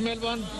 ML1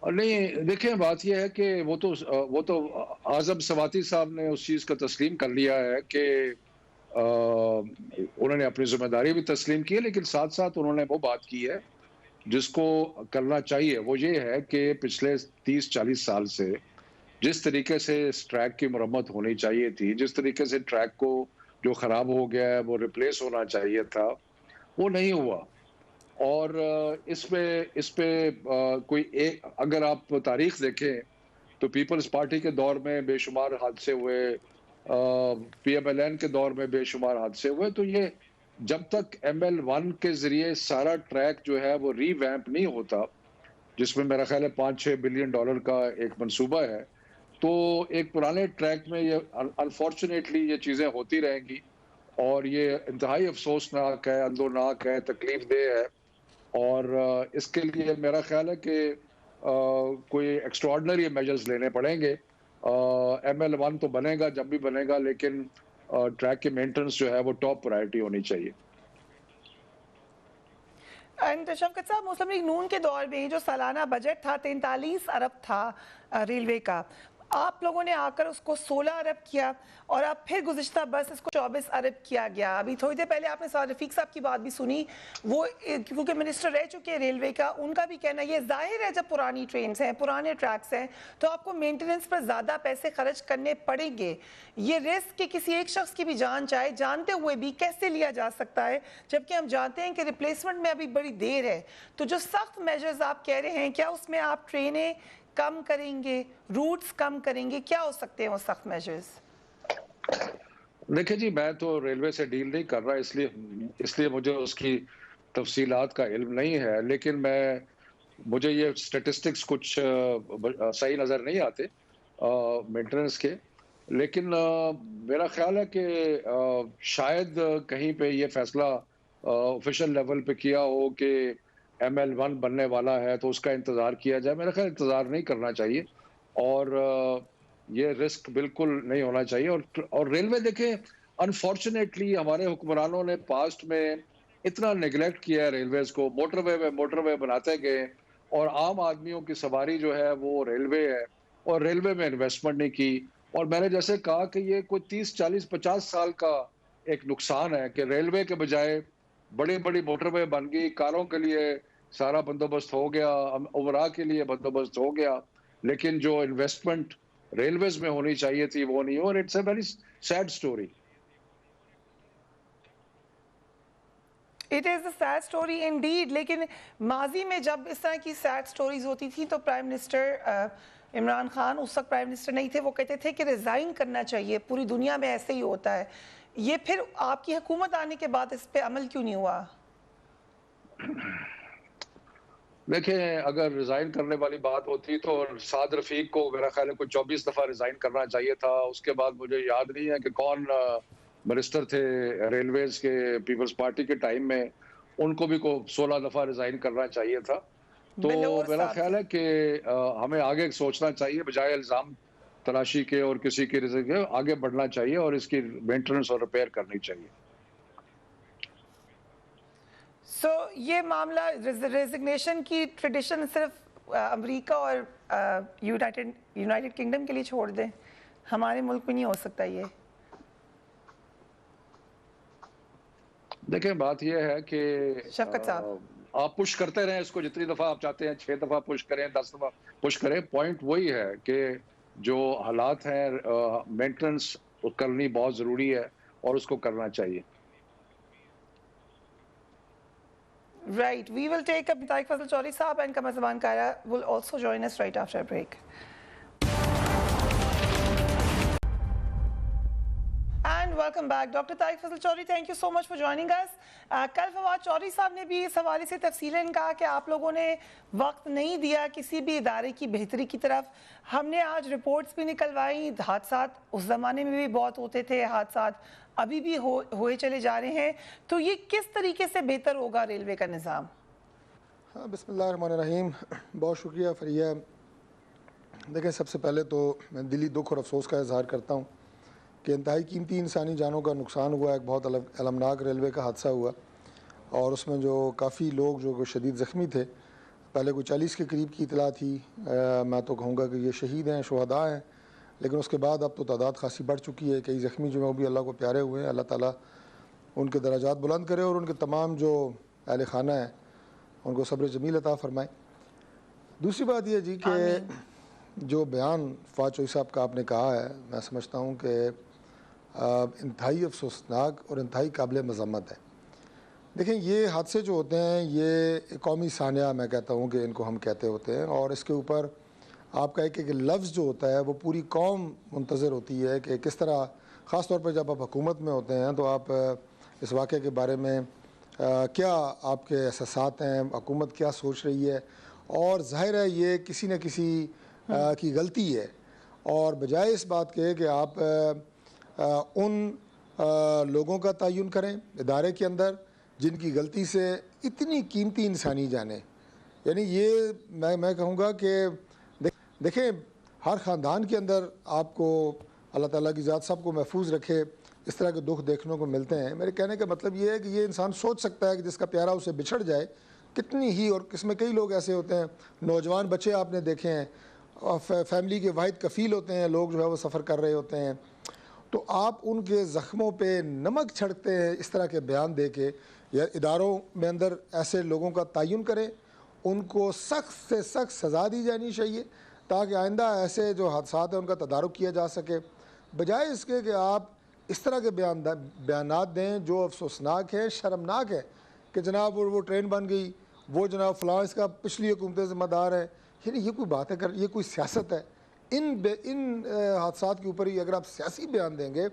اور نہیں دیکھیں بات یہ ہے کہ وہ تو اعظم سواتی صاحب نے اس چیز کا تسلیم کر لیا ہے کہ انہوں نے اپنی ذمہ داری بھی تسلیم کی ہے، لیکن ساتھ ساتھ انہوں نے وہ بات کی ہے جس کو کرنا چاہیے، وہ یہ ہے کہ پچھلے 30-40 سال سے جس طریقے سے اس ٹریک کی مرمت ہونی چاہیے تھی، جس طریقے سے ٹریک کو جو خراب ہو گیا ہے وہ ریپلیس ہونا چاہیے تھا، وہ نہیں ہوا۔ اور اس پہ کوئی ایک اگر آپ تاریخ دیکھیں تو پیپلز پارٹی کے دور میں بے شمار حادثے ہوئے، پی ایم ایل این کے دور میں بے شمار حادثے ہوئے، تو یہ جب تک ایم ایل 1 کے ذریعے سارا ٹریک جو ہے وہ ری ویمپ نہیں ہوتا، جس میں میرا خیال ہے $5-6 بلین کا ایک منصوبہ ہے، تو ایک پرانے ٹریک میں یہ انفارچونیٹلی یہ چیزیں ہوتی رہیں گی، اور یہ انتہائی افسوسناک ہے، اندوناک ہے، تکلیف دہ ہے۔ اور اس کے لیے میرا خیال ہے کہ کوئی ایکسٹراڈنری میجرز لینے پڑیں گے۔ ایم ایل 1 تو بنے گا جب بھی بنے گا، لیکن ٹریک کی مینٹننس جو ہے وہ ٹاپ پرائرٹی ہونی چاہیے۔ شوکت صاحب، مسلم لیگ نون کے دور میں جو سالانہ بجٹ تھا 43 ارب تھا ریلوے کا، آپ لوگوں نے آ کر اس کو 16 ارب کیا، اور اب پھر گزشتہ برس اس کو 24 ارب کیا گیا۔ ابھی تھوڑی دیر پہلے آپ نے سعد رفیق صاحب کی بات بھی سنی، وہ کیونکہ منسٹر رہ چکے ہیں ریلوے کا، ان کا بھی کہنا یہ ظاہر ہے جب پرانی ٹرینز ہیں، پرانے ٹریکس ہیں، تو آپ کو مینٹیننس پر زیادہ پیسے خرچ کرنے پڑیں گے۔ یہ رسک کہ کسی ایک شخص کی بھی جان چاہے جانتے ہوئے بھی کیسے لیا جا سکتا ہے، جبکہ ہم جانتے ہیں کہ ریپلیسمنٹ میں ابھی بڑی دیر ہے؟ تو جو سخت میجرز آپ کہہ رہے ہیں، کیا اس میں آپ ٹرینیں کم کریں گے، روٹس کم کریں گے؟ کیا ہو سکتے ہیں وہ سخت میجرز؟ دیکھیں جی، میں تو ریلوے سے ڈیل نہیں کر رہا، اس لیے مجھے اس کی تفصیلات کا علم نہیں ہے، لیکن مجھے یہ سٹیٹسٹکس کچھ صحیح نظر نہیں آتے مینٹیننس کے، لیکن میرا خیال ہے کہ شاید کہیں پہ یہ فیصلہ آفیشل لیول پہ کیا ہو کہ ایم ایل 1 بننے والا ہے تو اس کا انتظار کیا جائے۔ میرا خیال انتظار نہیں کرنا چاہیے، اور یہ رسک بالکل نہیں ہونا چاہیے۔ اور ریلوے دیکھیں، انفارچونیٹلی ہمارے حکمرانوں نے پاسٹ میں اتنا نیگلیکٹ کیا ہے ریلویز کو، موٹر وے بناتے گئے، اور عام آدمیوں کی سواری جو ہے وہ ریلوے ہے، اور ریلوے میں انویسٹمنٹ نہیں کی۔ اور میں نے جیسے کہا کہ یہ کوئی 30-40-50 سال کا ایک نقصان ہے کہ ریلوے کے بجائے بڑی بڑی موٹر وے بن گئی، کاروں کے لیے سارا بندوبست ہو گیا، عمرہ کے لیے بندوبست ہو گیا، لیکن جو انویسٹمنٹ ریلویز میں ہونی چاہیے تھی وہ نہیں ہو، اور it's a very sad story. It is a sad story indeed, لیکن ماضی میں جب اس طرح کی سیڈ سٹوریز ہوتی تھیں تو پرائم منسٹر عمران خان اس وقت پرائم منسٹر نہیں تھے، وہ کہتے تھے کہ ریزائن کرنا چاہیے، پوری دنیا میں ایسے ہی ہوتا ہے۔ یہ پھر آپ کی حکومت آنے کے بعد اس پہ عمل کیوں نہیں ہوا؟ دیکھیں، اگر ریزائن کرنے والی بات ہوتی تو سعد رفیق کو میرا خیال ہے کوئی 24 دفعہ ریزائن کرنا چاہیے تھا۔ اس کے بعد مجھے یاد نہیں ہے کہ کون منسٹر تھے ریلویز کے پیپلز پارٹی کے ٹائم میں، ان کو بھی 16 دفعہ ریزائن کرنا چاہیے تھا۔ تو میرا خیال ہے کہ ہمیں آگے سوچنا چاہیے، بجائے الزام تلاشی کے اور کسی کے رزق کے، آگے بڑھنا چاہیے اور اس کی مینٹیننس اور ریپیئر کرنی چاہیے۔ سو یہ معاملہ ریزگنیشن کی ٹریڈیشن صرف امریکہ اور یونائٹڈ کنگڈم کے لیے چھوڑ دیں، ہمارے ملک میں نہیں ہو سکتا یہ؟ دیکھیں، بات یہ ہے کہ شفقت صاحب، آپ پش کرتے رہیں اس کو، جتنی دفعہ آپ چاہتے ہیں، 6 دفعہ پش کریں، 10 دفعہ پش کریں، پوائنٹ وہی ہے کہ جو حالات ہیں مینٹیننس کرنی بہت ضروری ہے اور اس کو کرنا چاہیے۔ Right, we will take up Tarik Fazal Chaudhry Saab and Qamar Zaman Kara will also join us right after a break. And welcome back. Dr. Tarik Fazal Chaudhry, thank you so much for joining us. کل فواد چودھری صاحب نے بھی اس حوالے سے تفصیلاً کہا کہ آپ لوگوں نے وقت نہیں دیا کسی بھی ادارے کی بہتری کی طرف۔ ہم نے آج رپورٹس بھی نکلوائی، حادثات اس زمانے میں بھی بہت ہوتے تھے، حادثات ابھی بھی ہوئے چلے جا رہے ہیں، تو یہ کس طریقے سے بہتر ہوگا ریلوے کا نظام؟ بسم اللہ الرحمن الرحیم۔ بہت شکریہ فریہ۔ دیکھیں، سب سے پہلے تو میں دلی دکھ اور افسوس کا اظہار کرتا ہوں کہ انتہائی قیمتی انسانی جانوں کا نقصان ہوا، ایک بہت المناک ریلوے کا حادثہ ہوا، اور اس میں جو کافی لوگ جو شدید زخمی تھے، پہلے کوئی 40 کے قریب کی اطلاع تھی، میں تو کہوں گا کہ یہ شہید ہیں، شہداء ہیں، لیکن اس کے بعد اب تو تعداد خاصی بڑھ چکی ہے، کئی زخمی جو ہیں وہ بھی اللہ کو پیارے ہوئے ہیں، اللہ تعالیٰ ان کے درجات بلند کرے اور ان کے تمام جو اہل خانہ ہیں ان کو صبر جمیل عطا فرمائے۔ دوسری بات یہ جی کہ جو بیان فواد چوہدری صاحب کا آپ نے کہا ہے، میں سمجھتا ہوں کہ انتہائی افسوسناک اور انتہائی قابل مذمت ہے۔ دیکھیں یہ حادثے جو ہوتے ہیں یہ قومی سانحہ میں کہتا ہوں کہ ان کو ہم کہتے ہوتے ہیں، اور اس کے اوپر آپ کا ایک لفظ جو ہوتا ہے وہ پوری قوم منتظر ہوتی ہے کہ کس طرح، خاص طور پر جب آپ حکومت میں ہوتے ہیں تو آپ اس واقعے کے بارے میں کیا آپ کے احساسات ہیں، حکومت کیا سوچ رہی ہے، اور ظاہر ہے یہ کسی نہ کسی کی غلطی ہے، اور بجائے اس بات کے کہ آپ ان لوگوں کا تعین کریں ادارے کے اندر جن کی غلطی سے اتنی قیمتی انسانی جانیں، یعنی یہ میں کہوں گا کہ دیکھیں ہر خاندان کے اندر آپ کو اللہ تعالیٰ کی ذات سب کو محفوظ رکھے، اس طرح کے دکھ دیکھنے کو ملتے ہیں۔ میرے کہنے کا مطلب یہ ہے کہ یہ انسان سوچ سکتا ہے کہ جس کا پیارا اسے بچھڑ جائے کتنی ہی، اور اس میں کئی لوگ ایسے ہوتے ہیں، نوجوان بچے آپ نے دیکھے ہیں، اور فیملی کے واحد کفیل ہوتے ہیں لوگ جو ہے وہ سفر کر رہے ہوتے ہیں، تو آپ ان کے زخموں پہ نمک چھڑکتے ہیں اس طرح کے بیان دے کے۔ یا اداروں میں اندر ایسے لوگوں کا تعین کریں، ان کو سخت سے سخت سزا دی جانی چاہیے تاکہ آئندہ ایسے جو حادثات ہیں ان کا تدارک کیا جا سکے، بجائے اس کے کہ آپ اس طرح کے بیانات دیں جو افسوسناک ہے، شرمناک ہے کہ جناب وہ ٹرین بن گئی، وہ جناب فلاں اس کا پچھلی حکومتیں ذمہ دار ہیں۔ یعنی یہ کوئی بات ہے، یہ کوئی سیاست ہے؟ ان حادثات کے اوپر ہی اگر آپ سیاسی بیان دیں گے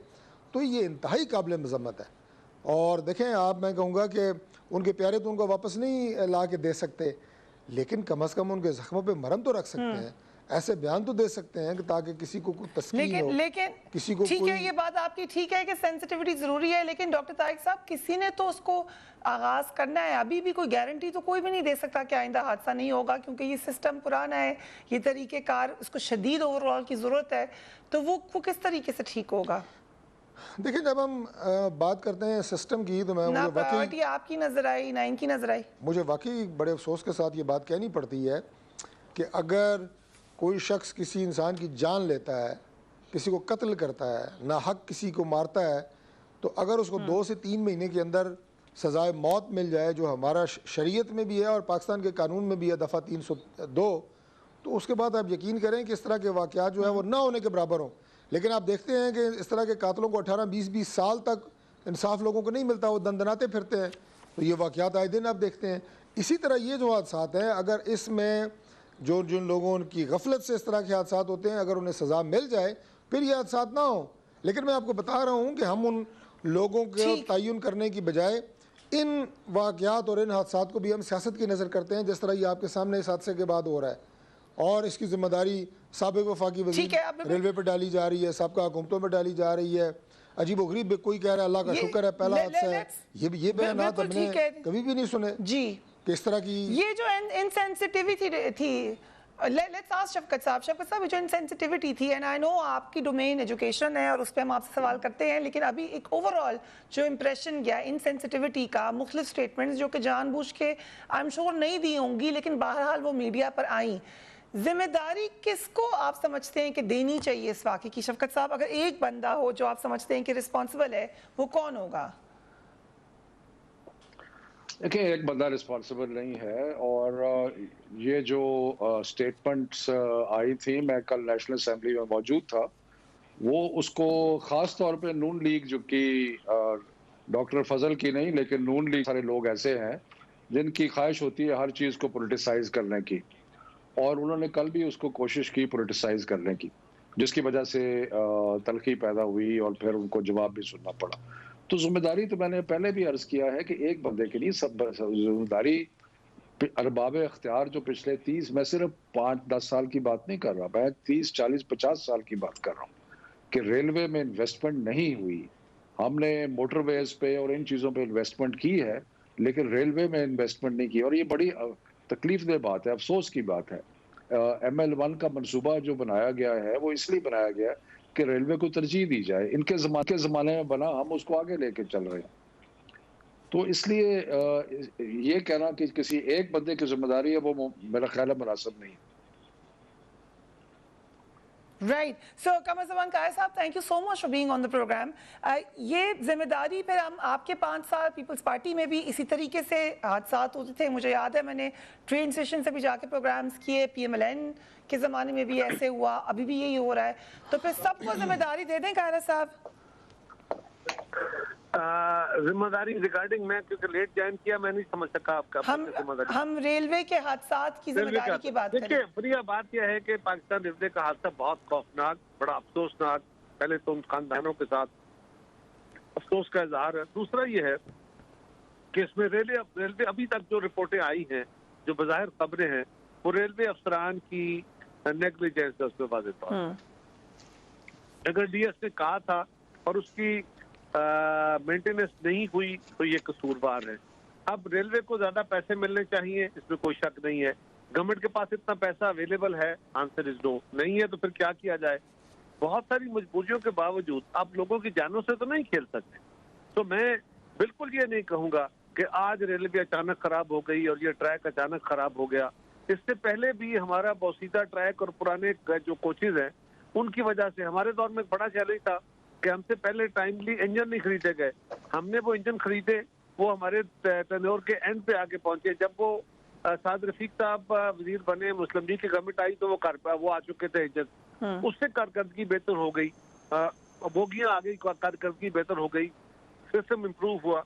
تو یہ انتہائی قابل مذمت ہے۔ اور دیکھیں آپ، میں کہوں گا کہ ان کے پیارے تو ان کو واپس نہیں لا کے دے سکتے، لیکن کم از کم ان کے زخموں پہ مرہم تو رکھ سکتے ہیں، ایسے بیان تو دے سکتے ہیں کہ تاکہ کسی کو کوئی تسکین ہو، لیکن کسی کو ٹھیک ہے، یہ بات آپ کی ٹھیک ہے کہ سینسٹیوٹی ضروری ہے، لیکن ڈاکٹر طارق صاحب کسی نے تو اس کو آغاز کرنا ہے، ابھی بھی کوئی گارنٹی تو کوئی بھی نہیں دے سکتا کہ آئندہ حادثہ نہیں ہوگا، کیونکہ یہ سسٹم پرانا ہے، یہ طریقہ کار، اس کو شدید اوورآل کی ضرورت ہے، تو وہ کس طریقے سے ٹھیک ہوگا؟ دیکھیں جب ہم بات کرتے ہیں سسٹم کی تو نہ پرائیورٹی آپ کی نظر آئی نہ ان کی نظر آئی۔ مجھے واقعی بڑے افسوس کے ساتھ یہ بات کہنی پڑتی ہے کہ اگر کوئی شخص کسی انسان کی جان لیتا ہے، کسی کو قتل کرتا ہے، ناحق کسی کو مارتا ہے، تو اگر اس کو 2 سے 3 مہینے کے اندر سزائے موت مل جائے، جو ہمارا شریعت میں بھی ہے اور پاکستان کے قانون میں بھی ہے دفعہ 302، تو اس کے بعد آپ یقین کریں کہ اس طرح کے واقعات جو ہیں وہ نہ ہونے کے برابر ہوں۔ لیکن آپ دیکھتے ہیں کہ اس طرح کے قاتلوں کو 18-20 سال تک انصاف لوگوں کو نہیں ملتا، وہ دندناتے پھرتے ہیں، تو یہ واقعات آئے دن آپ دیکھتے ہیں۔ اسی طرح یہ جو حادثات ہیں، اگر اس میں جن لوگوں کی غفلت سے اس طرح کے حادثات ہوتے ہیں، اگر انہیں سزا مل جائے پھر یہ حادثات نہ ہوں۔ لیکن میں آپ کو بتا رہا ہوں کہ ہم ان لوگوں کے تعین کرنے کی بجائے ان واقعات اور ان حادثات کو بھی ہم سیاست کی نظر کرتے ہیں، جس طرح یہ آپ کے سامنے اس حادثے کے بعد ہو رہا ہے، اور اس کی ذمہ داری سابق وفاقی وزیر ریلوے پہ ڈالی جا رہی ہے، سابقہ حکومتوں پہ ڈالی جا رہی ہے۔ عجیب و غریب، کوئی کہہ رہا ہے اللہ کا شکر ہے پہلا حادثہ ہے، یہ بیانات ہم نے کبھی بھی نہیں سنے کہ اس طرح کی یہ جو انسینسٹیوٹی تھی۔ لیٹس آسک شفقت صاحب جو انسینسٹیوٹی تھی، اینڈ آئی نو آپ کی ڈومین ایجوکیشن ہے اور اس پہ ہم آپ سے سوال کرتے ہیں، لیکن ابھی ایک اوورآل جو امپریشن گیا انسینسٹیوٹی کا، مختلف سٹیٹمنٹس جو کہ جان بوجھ کے آئی ایم شور نہیں دی ہوں گی، لیکن بہرحال وہ میڈیا پر آئیں، ذمہ داری کس کو آپ سمجھتے ہیں کہ دینی چاہیے اس واقعے کی؟ شفقت صاحب، اگر ایک بندہ ہو جو آپ سمجھتے ہیں کہ رسپانسبل ہے، وہ کون ہوگا؟ دیکھیں ایک بندہ رسپانسبل نہیں ہے، اور یہ جو سٹیٹمنٹس آئی تھی، میں کل نیشنل اسمبلی میں موجود تھا، وہ اس کو خاص طور پہ نون لیگ جو کہ ڈاکٹر فضل کی نہیں لیکن نون لیگ سارے لوگ ایسے ہیں جن کی خواہش ہوتی ہے ہر چیز کو پولیٹیسائز کرنے کی، اور انہوں نے کل بھی اس کو کوشش کی پولیٹیسائز کرنے کی، جس کی وجہ سے تلخی پیدا ہوئی اور پھر ان کو جواب بھی سننا پڑا۔ تو ذمہ داری تو میں نے پہلے بھی عرض کیا ہے کہ ایک بندے کے لیے سب ذمہ داری ارباب اختیار جو پچھلے 30، میں صرف 5-10 سال کی بات نہیں کر رہا، میں 30، 40، 50 سال کی بات کر رہا ہوں کہ ریلوے میں انویسٹمنٹ نہیں ہوئی۔ ہم نے موٹر ویز پہ اور ان چیزوں پہ انویسٹمنٹ کی ہے، لیکن ریلوے میں انویسٹمنٹ نہیں کی، اور یہ بڑی تکلیف دہ بات ہے، افسوس کی بات ہے۔ ML1 کا منصوبہ جو بنایا گیا ہے وہ اس لیے بنایا گیا ہے کہ ریلوے کو ترجیح دی جائے، ان کے زمانے میں بنا، ہم اس کو آگے لے کے چل رہے ہیں۔ تو اس لیے یہ کہنا کہ کسی ایک بندے کی ذمہ داری ہے وہ میرا خیال ہے مناسب نہیں ہے. رائٹ. سو قمر زمان قائد صاحب, thank you so much for being on the programme. یہ ذمہ داری پھر ہم آپ کے 5 سال پیپلز پارٹی میں بھی اسی طریقے سے حادثات ہوتے تھے. مجھے یاد ہے میں نے ٹرین اسٹیشن سے بھی جا کے پروگرامز کیے, PMLN کے زمانے میں بھی ایسے ہوا, ابھی بھی یہی ہو رہا ہے. تو پھر سب کو ذمہ داری دے دیں قاہرہ صاحب. ذمہ داری ریگارڈنگ میں کیونکہ لیٹ جوائن کیا میں نہیں سمجھ سکا آپ کا. ہم ریلوے کے حادثات کی ذمہ داری کی بات کریں. دیکھیے فریہ بات یہ ہے کہ پاکستان ریلوے کا حادثہ بہت خوفناک, بڑا افسوسناک, پہلے تو ان خاندانوں کے ساتھ افسوس کا اظہار ہے. دوسرا یہ ہے کہ اس میں ریلوے ابھی تک جو رپورٹیں آئی ہیں, جو بظاہر خبریں ہیں, وہ ریلوے افسران کی نیگلیجنس ہے اس میں واضح طور پر. اگر ڈی ایس نے کہا تھا اور اس کی مینٹیننس نہیں ہوئی تو یہ قصوروار ہے. اب ریلوے کو زیادہ پیسے ملنے چاہیے, اس میں کوئی شک نہیں ہے. گورنمنٹ کے پاس اتنا پیسہ اویلیبل ہے, آنسر از نو. نہیں ہے تو پھر کیا کیا جائے. بہت ساری مجبوریوں کے باوجود آپ لوگوں کی جانوں سے تو نہیں کھیل سکتے. تو میں بالکل یہ نہیں کہوں گا کہ آج ریلوے اچانک خراب ہو گئی اور یہ ٹریک اچانک خراب ہو گیا. اس سے پہلے بھی ہمارا بوسیدہ ٹریک اور پرانے جو کوچز ہیں ان کی وجہ سے ہمارے دور میں بڑا چیلنج تھا کہ ہم سے پہلے ٹائملی انجن نہیں خریدے گئے. ہم نے وہ انجن خریدے, وہ ہمارے ٹینور کے اینڈ پہ آ کے پہنچے. جب وہ سعد رفیق صاحب وزیر بنے, مسلم لیگ کی گورنمنٹ آئی تو وہ آ چکے تھے انجن. اس سے کارکردگی بہتر ہو گئی, بوگیاں آ گئی, کارکردگی بہتر ہو گئی, سسٹم امپروو ہوا.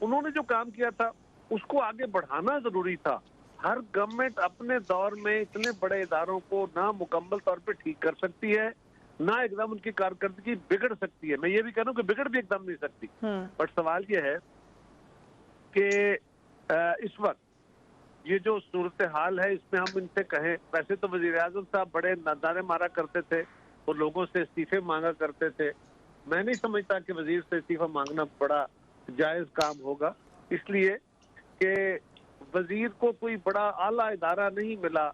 انہوں نے جو کام کیا تھا اس کو آگے بڑھانا ضروری تھا. ہر گورنمنٹ اپنے دور میں اتنے بڑے اداروں کو نہ مکمل طور پہ ٹھیک کر سکتی ہے, نہ ایک دم ان کی کارکردگی بگڑ سکتی ہے. میں یہ بھی کہہ رہا ہوں کہ بگڑ بھی ایک دم نہیں سکتی. بٹ سوال یہ ہے کہ اس وقت یہ جو صورتحال ہے اس میں ہم ان سے کہیں, ویسے تو وزیر اعظم صاحب بڑے نظارے مارا کرتے تھے اور لوگوں سے استعفے مانگا کرتے تھے. میں نہیں سمجھتا کہ وزیر سے استعفا مانگنا بڑا جائز کام ہوگا, اس لیے کہ وزیر کو کوئی بڑا اعلیٰ ادارہ نہیں ملا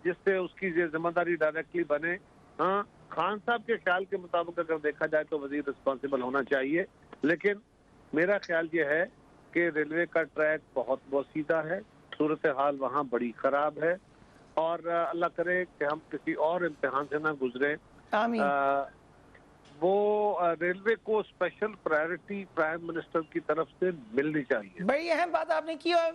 جس سے اس کی ذمہ داری ڈائریکٹلی بنے. ہاں, خان صاحب کے خیال کے مطابق اگر دیکھا جائے تو وزیر رسپانسیبل ہونا چاہیے, لیکن میرا خیال یہ ہے کہ ریلوے کا ٹریک بہت بوسیدہ ہے, صورتحال وہاں بڑی خراب ہے, اور اللہ کرے کہ ہم کسی اور امتحان سے نہ گزریں. آمین. وہ ریلوے کو اسپیشل پرائرٹی پرائم منسٹر کی طرف سے ملنی چاہیے. بڑی اہم بات آپ نے کی, اور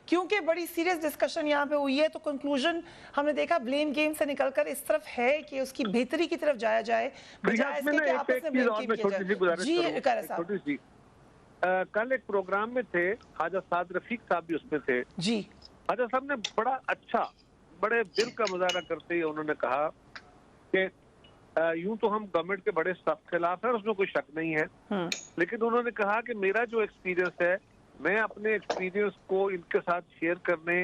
کیونکہ بڑی سیریس ڈسکشن یہاں پہ ہوئی ہے تو کنکلوژن ہم نے دیکھا بلیم گیم سے نکل کر اس طرف ہے کہ اس کی بہتری کی طرف جایا جائے بجائے اس کے کہ آپس میں بلیم گیم کیا جائے. جی قاہرہ صاحب, کل ایک پروگرام میں تھے, خواجہ سعد رفیق صاحب بھی اس میں تھے. جی, خواجہ صاحب نے بڑا اچھا, بڑے دل کا مظاہرہ کرتے ہوئے انہوں نے کہا کہ یوں تو ہم گورنمنٹ کے بڑے سخت خلاف ہیں, اس میں کوئی شک نہیں ہے, لیکن انہوں نے کہا کہ میرا جو ایکسپیرینس ہے میں اپنے ایکسپیرینس کو ان کے ساتھ شیئر کرنے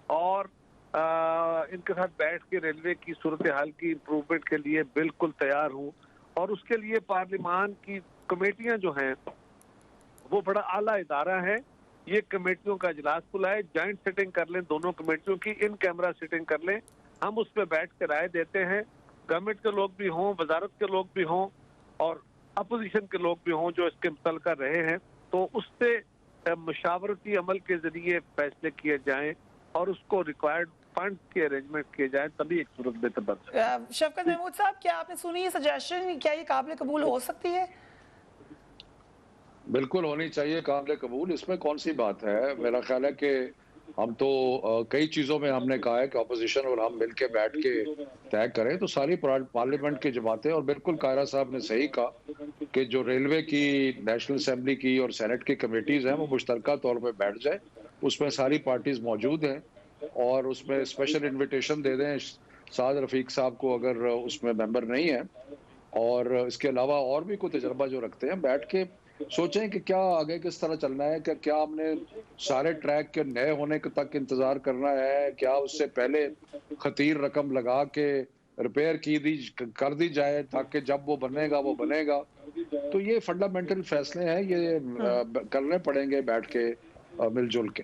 اور ان کے ساتھ بیٹھ کے ریلوے کی صورتحال کی امپروومنٹ کے لیے بالکل تیار ہوں. اور اس کے لیے پارلیمان کی کمیٹیاں جو ہیں وہ بڑا اعلیٰ ادارہ ہے, یہ کمیٹیوں کا اجلاس بلائے, جوائنٹ سیٹنگ کر لیں دونوں کمیٹیوں کی, ان کیمرہ سیٹنگ کر لیں, ہم اس پہ بیٹھ کے رائے دیتے ہیں. گورنمنٹ کے لوگ بھی ہوں, وزارت کے لوگ بھی ہوں, اور اپوزیشن کے لوگ بھی ہوں جو اس کے متعلقہ رہے ہیں, تو اس سے مشاورتی عمل کے ذریعے فیصلے کیے جائیں اور اس کو ریکوائرڈ فنڈ کے ارینجمنٹ کیے جائیں, تبھی ایک صورت بہتر بن سکتی ہے. شفقت محمود صاحب, کیا آپ نے سنی یہ سجیشن, کیا یہ قابل قبول ہو سکتی ہے؟ بالکل ہونی چاہیے قابل قبول, اس میں کون سی بات ہے. میرا خیال ہے کہ ہم تو کئی چیزوں میں ہم نے کہا ہے کہ اپوزیشن اور ہم مل کے بیٹھ کے طے کریں, تو ساری پارلیمنٹ کی جماعتیں, اور بالکل قاہرہ صاحب نے صحیح کہا کہ جو ریلوے کی نیشنل اسمبلی کی اور سینٹ کی کمیٹیز ہیں وہ مشترکہ طور پہ بیٹھ جائیں, اس میں ساری پارٹیز موجود ہیں, اور اس میں اسپیشل انویٹیشن دے دیں سعد رفیق صاحب کو اگر اس میں ممبر نہیں ہے, اور اس کے علاوہ اور بھی کوئی تجربہ جو رکھتے ہیں, بیٹھ کے سوچیں کہ کیا آگے کس طرح چلنا ہے, کہ کیا ہم نے سارے ٹریک کے نئے ہونے تک انتظار کرنا ہے, کیا اس سے پہلے خطیر رقم لگا کے ریپیئر کر دی جائے تاکہ جب وہ بنے گا. تو یہ فنڈامنٹل فیصلے ہیں, یہ کرنے پڑیں گے بیٹھ کے مل جل کے.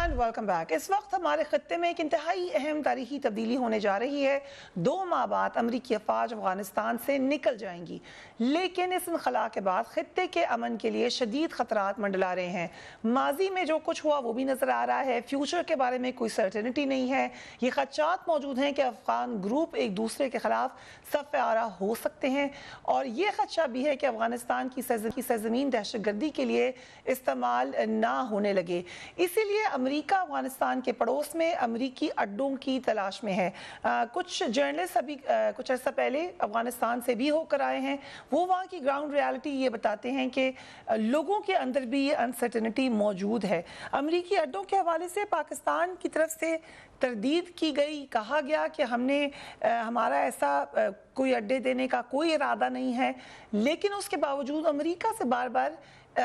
And welcome back. اس وقت ہمارے خطے میں ایک انتہائی اہم تاریخی تبدیلی ہونے جا رہی ہے. 2 ماہ بعد امریکی افواج افغانستان سے نکل جائیں گی, لیکن اس انخلا کے بعد خطے کے امن کے لیے شدید خطرات منڈلا رہے ہیں. ماضی میں جو کچھ ہوا وہ بھی نظر آ رہا ہے, فیوچر کے بارے میں کوئی سرٹنٹی نہیں ہے. یہ خدشات موجود ہیں کہ افغان گروپ ایک دوسرے کے خلاف صف آرا ہو سکتے ہیں, اور یہ خدشہ بھی ہے کہ افغانستان کی سرزمین دہشت گردی کے لیے استعمال نہ ہونے لگے. اسی لیے امریکہ افغانستان کے پڑوس میں امریکی اڈوں کی تلاش میں ہے. کچھ جرنلسٹ ابھی کچھ عرصہ پہلے افغانستان سے بھی ہو کر آئے ہیں. وہ وہاں کی گراؤنڈ ریالٹی یہ بتاتے ہیں کہ لوگوں کے اندر بھی یہ انسرٹنٹی موجود ہے. امریکی اڈوں کے حوالے سے پاکستان کی طرف سے تردید کی گئی, کہا گیا کہ ہمارا ایسا کوئی اڈے دینے کا کوئی ارادہ نہیں ہے, لیکن اس کے باوجود امریکہ سے بار بار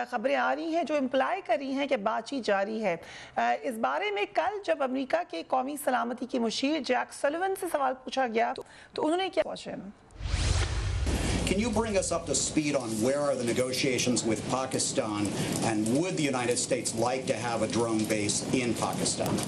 خبریں آ رہی ہیں جو امپلائی کر رہی ہیں کہ بات چیت جاری ہے. اس بارے میں کل جب امریکہ کے قومی سلامتی کی مشیر جیک سلیون سے سوال پوچھا گیا تو انہوں نے کیا پوچھا. Can you bring us up to speed on where are the negotiations with Pakistan, and would the United States like to have a drone base in Pakistan?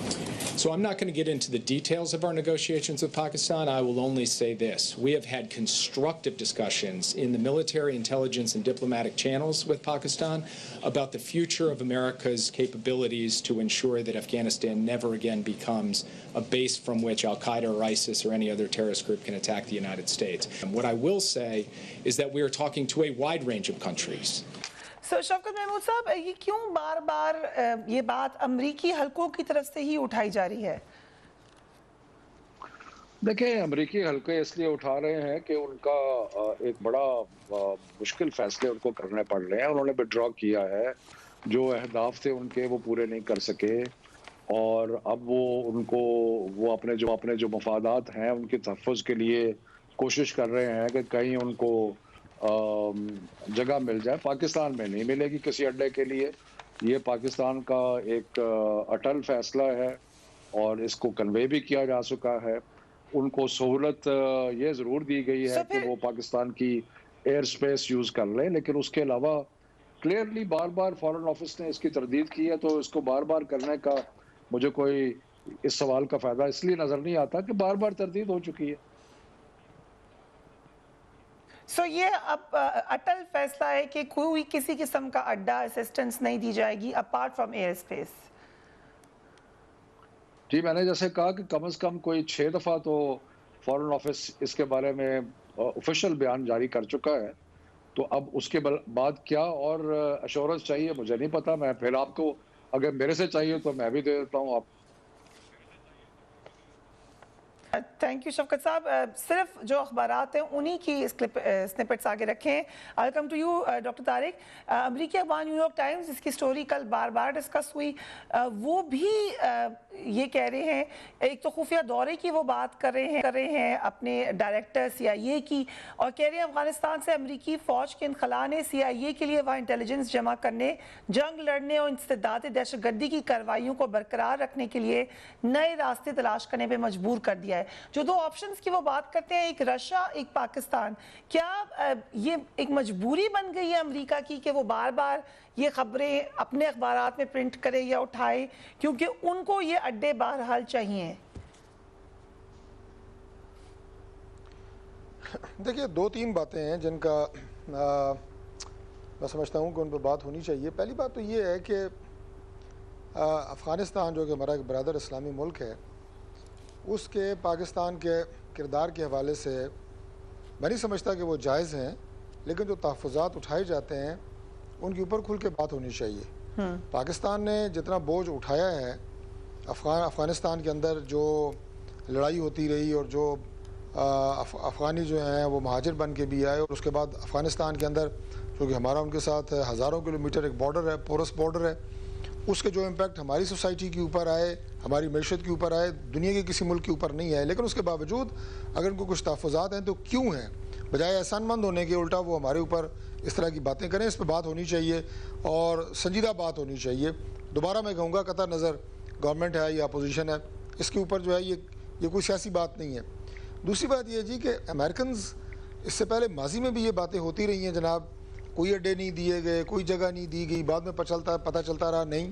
So I'm not going to get into the details of our negotiations with Pakistan. I will only say this. We have had constructive discussions in the military, intelligence, and diplomatic channels with Pakistan about the future of America's capabilities to ensure that Afghanistan never again becomes a base from which Al-Qaeda or ISIS or any other terrorist group can attack the United States. And what I will say is that we are talking to a wide range of countries. So, شوکت محمود صاحب, یہ کیوں بار بار یہ بات امریکی حلقوں کی طرف سے ہی اٹھائی جا رہی ہے؟ دیکھیں, امریکی حلقے اس لیے اٹھا رہے ہیں کہ ان کا ایک بڑا مشکل فیصلے ان کو کرنے پڑ رہے ہیں. انہوں نے وِڈرا کیا ہے, جو اہداف تھے ان کے وہ پورے نہیں کر سکے, اور اب وہ اپنے جو مفادات ہیں ان کے تحفظ کے لیے کوشش کر رہے ہیں کہ کہیں ان کو جگہ مل جائے. پاکستان میں نہیں ملے گی کسی اڈے کے لیے. یہ پاکستان کا ایک اٹل فیصلہ ہے اور اس کو کنوے بھی کیا جا چکا ہے. ان کو سہولت یہ ضرور دی گئی ہے کہ وہ پاکستان کی ایئر سپیس یوز کر لیں, لیکن اس کے علاوہ کلیئرلی بار بار فارن آفس نے اس کی تردید کی ہے. تو اس کو بار بار کرنے کا مجھے کوئی اس سوال کا فائدہ اس لیے نظر نہیں آتا کہ بار بار تردید ہو چکی ہے. سو یہ اب اٹل فیصلہ ہے کہ کوئی کسی قسم کا اڈا اسسٹنس نہیں دی جائے گی اپارٹ فرام ایئر اسپیس. جی, میں نے جیسے کہا کہ کم از کم کوئی 6 دفعہ تو فارن آفس اس کے بارے میں آفیشیل بیان جاری کر چکا ہے. تو اب اس کے بعد کیا اور ایشورنس چاہیے مجھے نہیں پتا. میں پھر آپ کو اگر میرے سے چاہیے تو میں بھی دے دیتا ہوں. آپ تھینک یو شفقت صاحب. صرف جو اخبارات ہیں انہی کی سنپٹس آگے رکھیں. I'll come to you, doctor Tariq. امریکی اخبار نیو یارک ٹائمز, جس کی سٹوری کل بار بار ڈسکس ہوئی, وہ بھی یہ کہہ رہے ہیں, ایک تو خفیہ دورے کی وہ بات کر رہے ہیں اپنے ڈائریکٹر CIA کی, اور کہہ رہے ہیں افغانستان سے امریکی فوج کے انخلا نے CIA کے لیے وہاں انٹیلیجنس جمع کرنے, جنگ لڑنے اور انسداد دہشت گردی کی کارروائیوں کو برقرار رکھنے کے لیے نئے راستے تلاش کرنے پہ مجبور کر دیا ہے. جو 2 آپشنز کی وہ بات کرتے ہیں, ایک رشیا ایک پاکستان, کیا یہ ایک مجبوری بن گئی ہے امریکہ کی کہ وہ بار بار یہ خبریں اپنے اخبارات میں پرنٹ کرے یا اٹھائے, کیونکہ ان کو یہ اڈے بہرحال چاہیے؟ دیکھیے, 2-3 باتیں ہیں جن کا میں سمجھتا ہوں کہ ان پہ بات ہونی چاہیے. پہلی بات تو یہ ہے کہ افغانستان جو کہ ہمارا ایک برادر اسلامی ملک ہے, اس کے پاکستان کے کردار کے حوالے سے میں نہیں سمجھتا کہ وہ جائز ہیں, لیکن جو تحفظات اٹھائے جاتے ہیں ان کے اوپر کھل کے بات ہونی چاہیے. پاکستان نے جتنا بوجھ اٹھایا ہے افغانستان کے اندر, جو لڑائی ہوتی رہی اور جو افغانی جو ہیں وہ مہاجر بن کے بھی آئے, اور اس کے بعد افغانستان کے اندر جو کہ ہمارا ان کے ساتھ ہزاروں کلومیٹر ایک بارڈر ہے, پورس بارڈر ہے, اس کے جو امپیکٹ ہماری سوسائٹی کے اوپر آئے, ہماری معیشت کے اوپر آئے, دنیا کے کسی ملک کے اوپر نہیں آئے. لیکن اس کے باوجود اگر ان کو کچھ تحفظات ہیں تو کیوں ہیں؟ بجائے احسان مند ہونے کے الٹا وہ ہمارے اوپر اس طرح کی باتیں کریں. اس پہ بات ہونی چاہیے اور سنجیدہ بات ہونی چاہیے. دوبارہ میں کہوں گا, قطع نظر گورنمنٹ ہے یا اپوزیشن ہے, اس کے اوپر جو ہے یہ کوئی سیاسی بات نہیں ہے. دوسری بات یہ جی کہ امریکنز اس سے پہلے ماضی میں بھی یہ باتیں ہوتی رہی ہیں جناب, کوئی اڈے نہیں دیے گئے, کوئی جگہ نہیں دی گئی, بعد میں پتہ چلتا رہا نہیں.